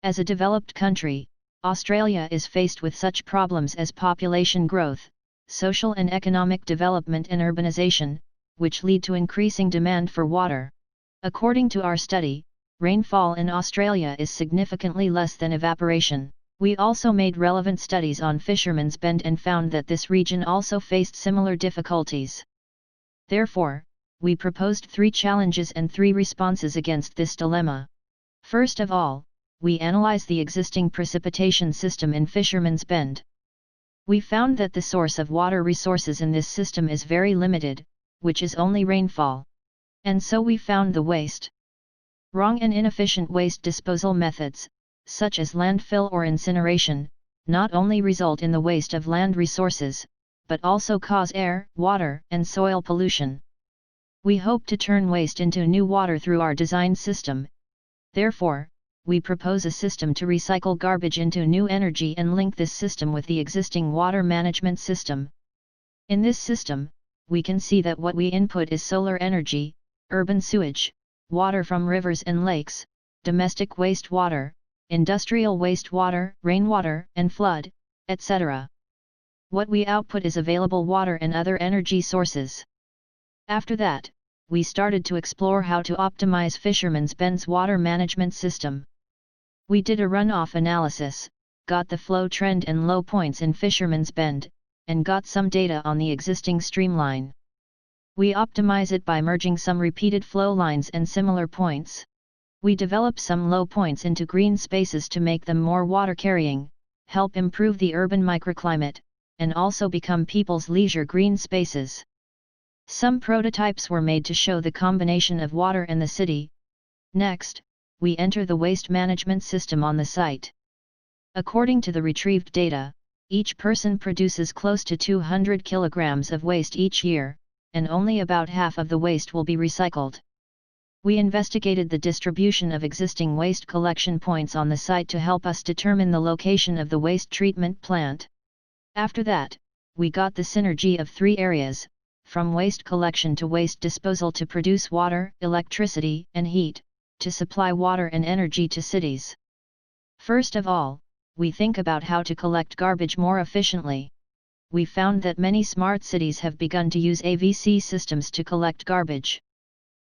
As a developed country, Australia is faced with such problems as population growth, social and economic development and urbanization, which lead to increasing demand for water. According to our study, rainfall in Australia is significantly less than evaporation. We also made relevant studies on Fisherman's Bend and found that this region also faced similar difficulties. Therefore, we proposed 3 challenges and 3 responses against this dilemma. First of all, we analyzed the existing precipitation system in Fisherman's Bend. We found that the source of water resources in this system is very limited, which is only rainfall. And so we found the waste. Wrong and inefficient waste disposal methods, such as landfill or incineration, not only result in the waste of land resources, but also cause air, water, and soil pollution. We hope to turn waste into new water through our design system. Therefore, we propose a system to recycle garbage into new energy and link this system with the existing water management system. In this system, we can see that what we input is solar energy, urban sewage, water from rivers and lakes, domestic wastewater, industrial wastewater, rainwater and flood, etc. What we output is available water and other energy sources. After that, we started to explore how to optimize Fisherman's Bend's water management system. We did a runoff analysis, got the flow trend and low points in Fisherman's Bend, and got some data on the existing streamline. We optimize it by merging some repeated flow lines and similar points. We develop some low points into green spaces to make them more water-carrying, help improve the urban microclimate, and also become people's leisure green spaces. Some prototypes were made to show the combination of water and the city. Next, we enter the waste management system on the site. According to the retrieved data, each person produces close to 200 kilograms of waste each year, and only about half of the waste will be recycled. We investigated the distribution of existing waste collection points on the site to help us determine the location of the waste treatment plant. After that, we got the synergy of 3 areas, from waste collection to waste disposal to produce water, electricity, and heat, to supply water and energy to cities. First of all, we think about how to collect garbage more efficiently. We found that many smart cities have begun to use AVC systems to collect garbage.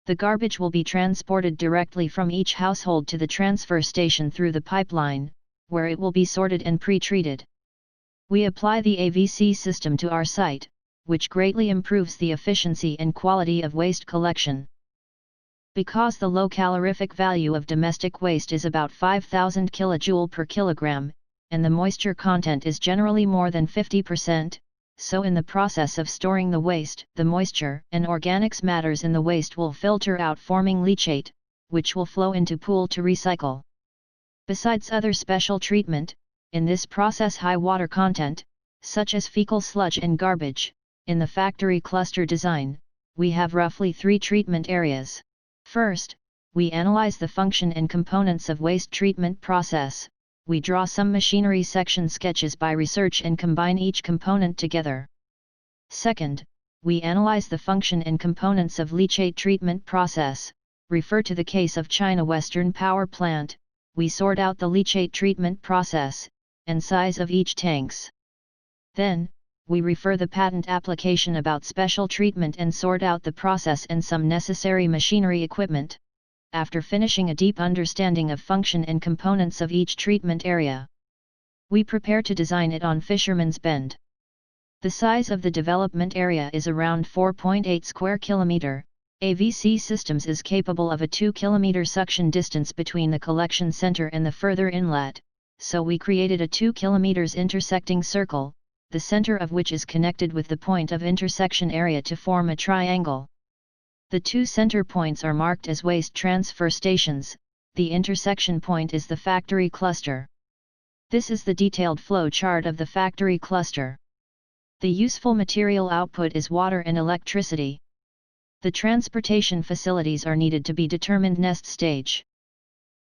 The garbage will be transported directly from each household to the transfer station through the pipeline, where it will be sorted and pre-treated. We apply the AVC system to our site, which greatly improves the efficiency and quality of waste collection. Because the low calorific value of domestic waste is about 5,000 kJ per kilogram, and the moisture content is generally more than 50%, so in the process of storing the waste, the moisture and organics matters in the waste will filter out, forming leachate, which will flow into pool to recycle. Besides other special treatment, in this process high water content, such as fecal sludge and garbage, in the factory cluster design, we have roughly 3 treatment areas. First, we analyze the function and components of waste treatment process. We draw some machinery section sketches by research and combine each component together. Second, we analyze the function and components of leachate treatment process. Refer to the case of China Western Power Plant. We sort out the leachate treatment process and size of each tanks. Then, we refer the patent application about special treatment and sort out the process and some necessary machinery equipment. After finishing a deep understanding of function and components of each treatment area, we prepare to design it on Fisherman's Bend. The size of the development area is around 4.8 square kilometer. AVC Systems is capable of a 2 kilometer suction distance between the collection center and the further inlet, so we created a 2 kilometers intersecting circle, the center of which is connected with the point of intersection area to form a triangle. The 2 center points are marked as waste transfer stations. The intersection point is the factory cluster. This is the detailed flow chart of the factory cluster. The useful material output is water and electricity. The transportation facilities are needed to be determined next stage.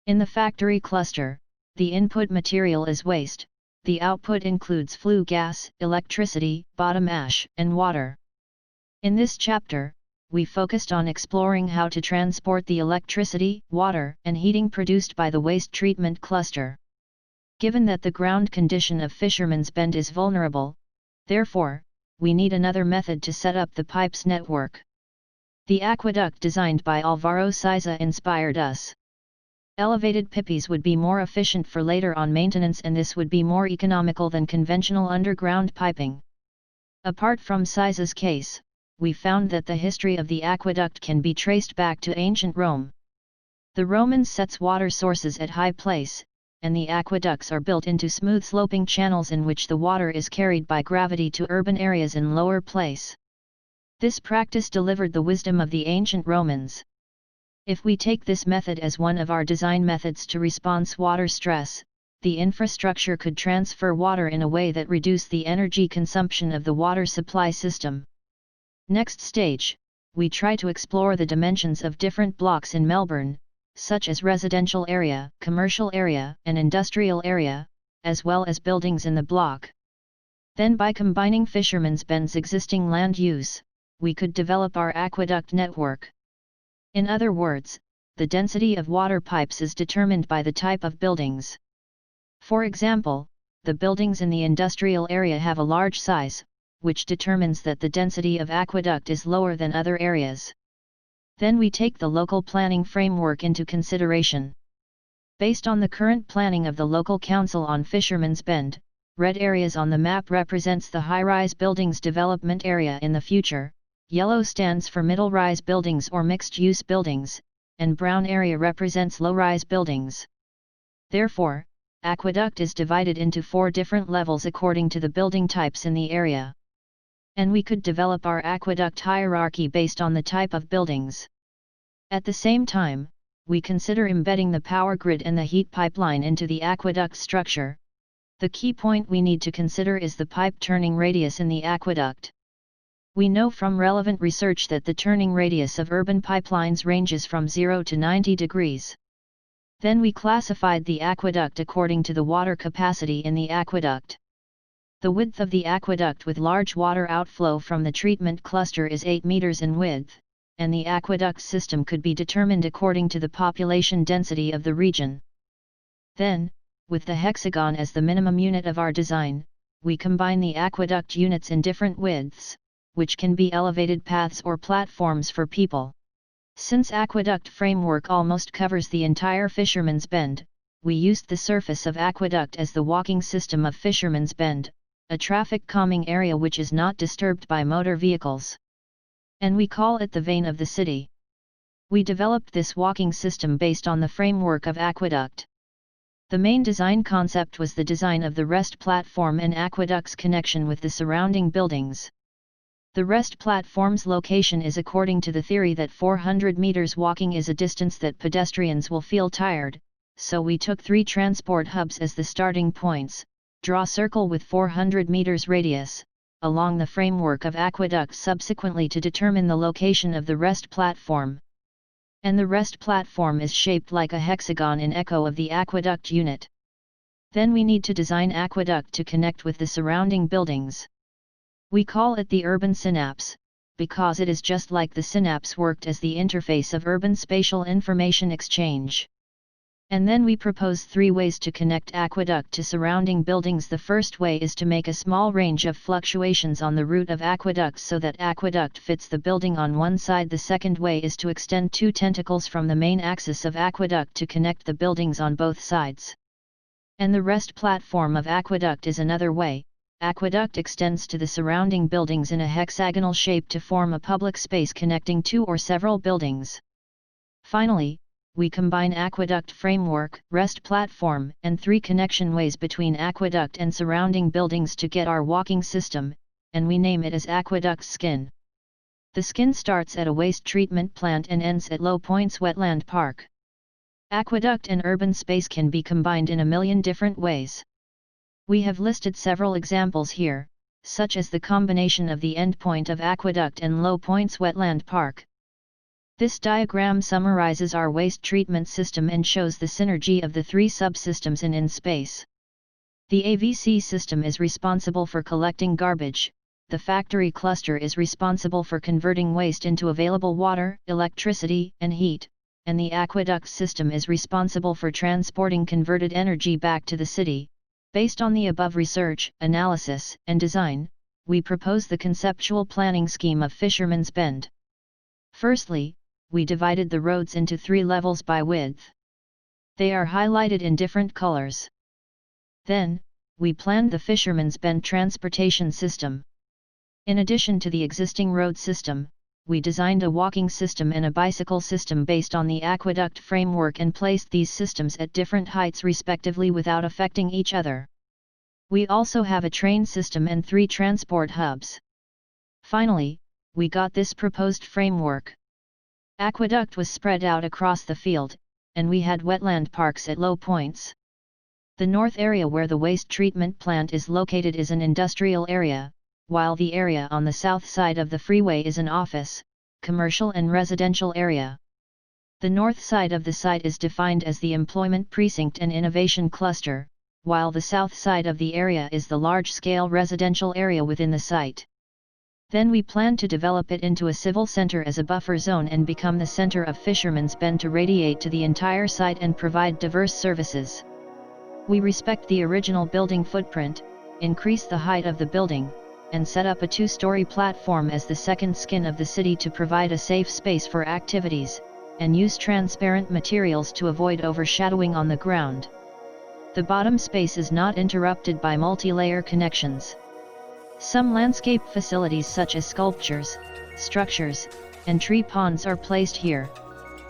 In the factory cluster, the input material is waste. The output includes flue gas, electricity, bottom ash, and water. In this chapter, we focused on exploring how to transport the electricity, water, and heating produced by the waste treatment cluster. Given that the ground condition of Fisherman's Bend is vulnerable, therefore, we need another method to set up the pipes network. The aqueduct designed by Alvaro Siza inspired us. Elevated pipes would be more efficient for later on maintenance, and this would be more economical than conventional underground piping. Apart from Siza's case, we found that the history of the aqueduct can be traced back to ancient Rome. The Romans set water sources at high place, and the aqueducts are built into smooth sloping channels in which the water is carried by gravity to urban areas in lower place. This practice delivered the wisdom of the ancient Romans. If we take this method as one of our design methods to response water stress, the infrastructure could transfer water in a way that reduce the energy consumption of the water supply system. Next stage, we try to explore the dimensions of different blocks in Melbourne, such as residential area, commercial area, and industrial area, as well as buildings in the block. Then by combining Fisherman's Bend's existing land use, we could develop our aqueduct network. In other words, the density of water pipes is determined by the type of buildings. For example, the buildings in the industrial area have a large size, which determines that the density of aqueduct is lower than other areas. Then we take the local planning framework into consideration. Based on the current planning of the local council on Fisherman's Bend, red areas on the map represents the high-rise buildings development area in the future, yellow stands for middle-rise buildings or mixed-use buildings, and brown area represents low-rise buildings. Therefore, aqueduct is divided into 4 different levels according to the building types in the area. And we could develop our aqueduct hierarchy based on the type of buildings. At the same time, we consider embedding the power grid and the heat pipeline into the aqueduct structure. The key point we need to consider is the pipe turning radius in the aqueduct. We know from relevant research that the turning radius of urban pipelines ranges from 0 to 90 degrees. Then we classified the aqueduct according to the water capacity in the aqueduct. The width of the aqueduct with large water outflow from the treatment cluster is 8 meters in width, and the aqueduct system could be determined according to the population density of the region. Then, with the hexagon as the minimum unit of our design, we combine the aqueduct units in different widths, which can be elevated paths or platforms for people. Since aqueduct framework almost covers the entire Fisherman's Bend, we used the surface of aqueduct as the walking system of Fisherman's Bend, a traffic calming area which is not disturbed by motor vehicles. And we call it the vein of the city. We developed this walking system based on the framework of aqueduct. The main design concept was the design of the rest platform and aqueduct's connection with the surrounding buildings. The rest platform's location is according to the theory that 400 meters walking is a distance that pedestrians will feel tired, so we took 3 transport hubs as the starting points, draw circle with 400 meters radius, along the framework of aqueduct subsequently to determine the location of the rest platform. And the rest platform is shaped like a hexagon in echo of the aqueduct unit. Then we need to design aqueduct to connect with the surrounding buildings. We call it the urban synapse, because it is just like the synapse worked as the interface of urban spatial information exchange. And then we propose 3 ways to connect aqueduct to surrounding buildings. The first way is to make a small range of fluctuations on the route of aqueduct so that aqueduct fits the building on one side. The second way is to extend 2 tentacles from the main axis of aqueduct to connect the buildings on both sides. And the rest platform of aqueduct is another way. Aqueduct extends to the surrounding buildings in a hexagonal shape to form a public space connecting 2 or several buildings. Finally, we combine aqueduct framework, rest platform, and 3 connection ways between aqueduct and surrounding buildings to get our walking system, and we name it as aqueduct skin. The skin starts at a waste treatment plant and ends at Low Points Wetland Park. Aqueduct and urban space can be combined in a million different ways. We have listed several examples here, such as the combination of the endpoint of aqueduct and Low Points Wetland Park. This diagram summarizes our waste treatment system and shows the synergy of the 3 subsystems in space. The AVC system is responsible for collecting garbage, the factory cluster is responsible for converting waste into available water, electricity, and heat, and the aqueduct system is responsible for transporting converted energy back to the city. Based on the above research, analysis, and design, we propose the conceptual planning scheme of Fisherman's Bend. Firstly, we divided the roads into 3 levels by width. They are highlighted in different colors. Then, we planned the Fisherman's Bend transportation system. In addition to the existing road system, we designed a walking system and a bicycle system based on the aqueduct framework and placed these systems at different heights respectively without affecting each other. We also have a train system and 3 transport hubs. Finally, we got this proposed framework. Aqueduct was spread out across the field, and we had wetland parks at low points. The north area where the waste treatment plant is located is an industrial area, while the area on the south side of the freeway is an office, commercial and residential area. The north side of the site is defined as the employment precinct and innovation cluster, while the south side of the area is the large-scale residential area within the site. Then we plan to develop it into a civil center as a buffer zone and become the center of Fisherman's Bend to radiate to the entire site and provide diverse services. We respect the original building footprint, increase the height of the building, and set up a 2-story platform as the second skin of the city to provide a safe space for activities, and use transparent materials to avoid overshadowing on the ground. The bottom space is not interrupted by multi-layer connections. Some landscape facilities such as sculptures, structures, and tree ponds are placed here.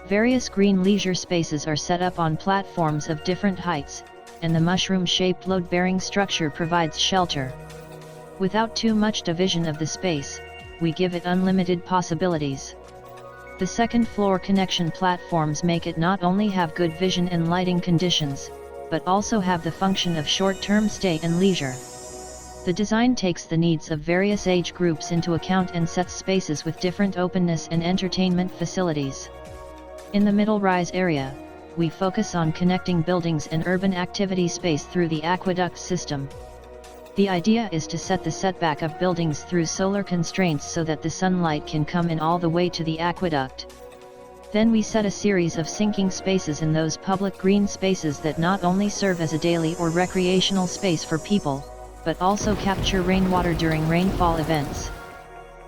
Various green leisure spaces are set up on platforms of different heights, and the mushroom-shaped load-bearing structure provides shelter. Without too much division of the space, we give it unlimited possibilities. The second floor connection platforms make it not only have good vision and lighting conditions, but also have the function of short-term stay and leisure. The design takes the needs of various age groups into account and sets spaces with different openness and entertainment facilities. In the middle rise area, we focus on connecting buildings and urban activity space through the aqueduct system. The idea is to set the setback of buildings through solar constraints so that the sunlight can come in all the way to the aqueduct. Then we set a series of sinking spaces in those public green spaces that not only serve as a daily or recreational space for people, but also capture rainwater during rainfall events.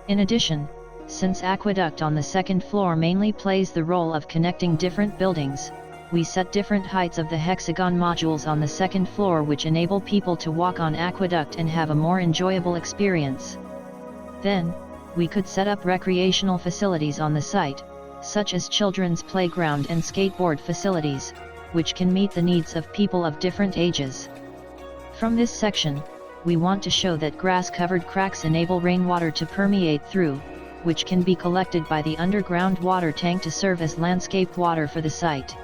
In addition, since aqueduct on the second floor mainly plays the role of connecting different buildings, we set different heights of the hexagon modules on the second floor which enable people to walk on aqueduct and have a more enjoyable experience. Then, we could set up recreational facilities on the site, such as children's playground and skateboard facilities, which can meet the needs of people of different ages. From this section, we want to show that grass-covered cracks enable rainwater to permeate through, which can be collected by the underground water tank to serve as landscape water for the site.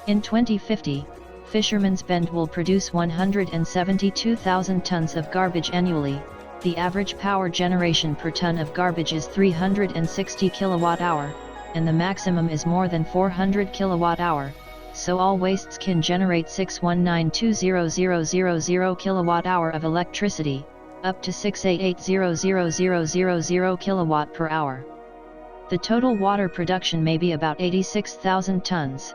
In 2050, Fisherman's Bend will produce 172,000 tons of garbage annually. The average power generation per ton of garbage is 360 kWh, and the maximum is more than 400 kWh, so all wastes can generate 6192000 kWh of electricity, up to 688,00000 kW per hour. The total water production may be about 86,000 tons.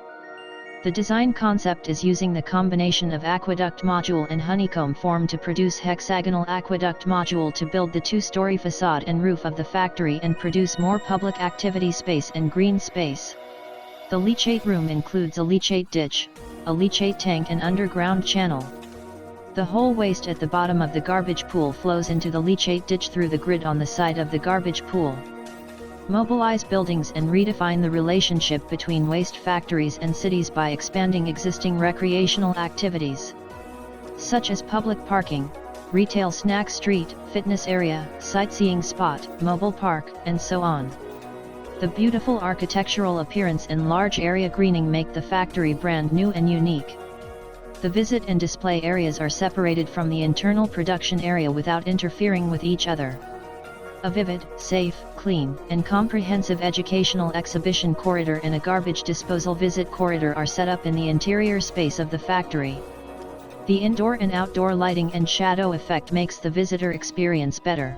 The design concept is using the combination of aqueduct module and honeycomb form to produce hexagonal aqueduct module to build the 2-story facade and roof of the factory and produce more public activity space and green space. The leachate room includes a leachate ditch, a leachate tank and underground channel. The whole waste at the bottom of the garbage pool flows into the leachate ditch through the grid on the side of the garbage pool. Mobilize buildings and redefine the relationship between waste factories and cities by expanding existing recreational activities, such as public parking, retail snack street, fitness area, sightseeing spot, mobile park, and so on. The beautiful architectural appearance and large area greening make the factory brand new and unique. The visit and display areas are separated from the internal production area without interfering with each other. A vivid, safe, clean, and comprehensive educational exhibition corridor and a garbage disposal visit corridor are set up in the interior space of the factory. The indoor and outdoor lighting and shadow effect makes the visitor experience better.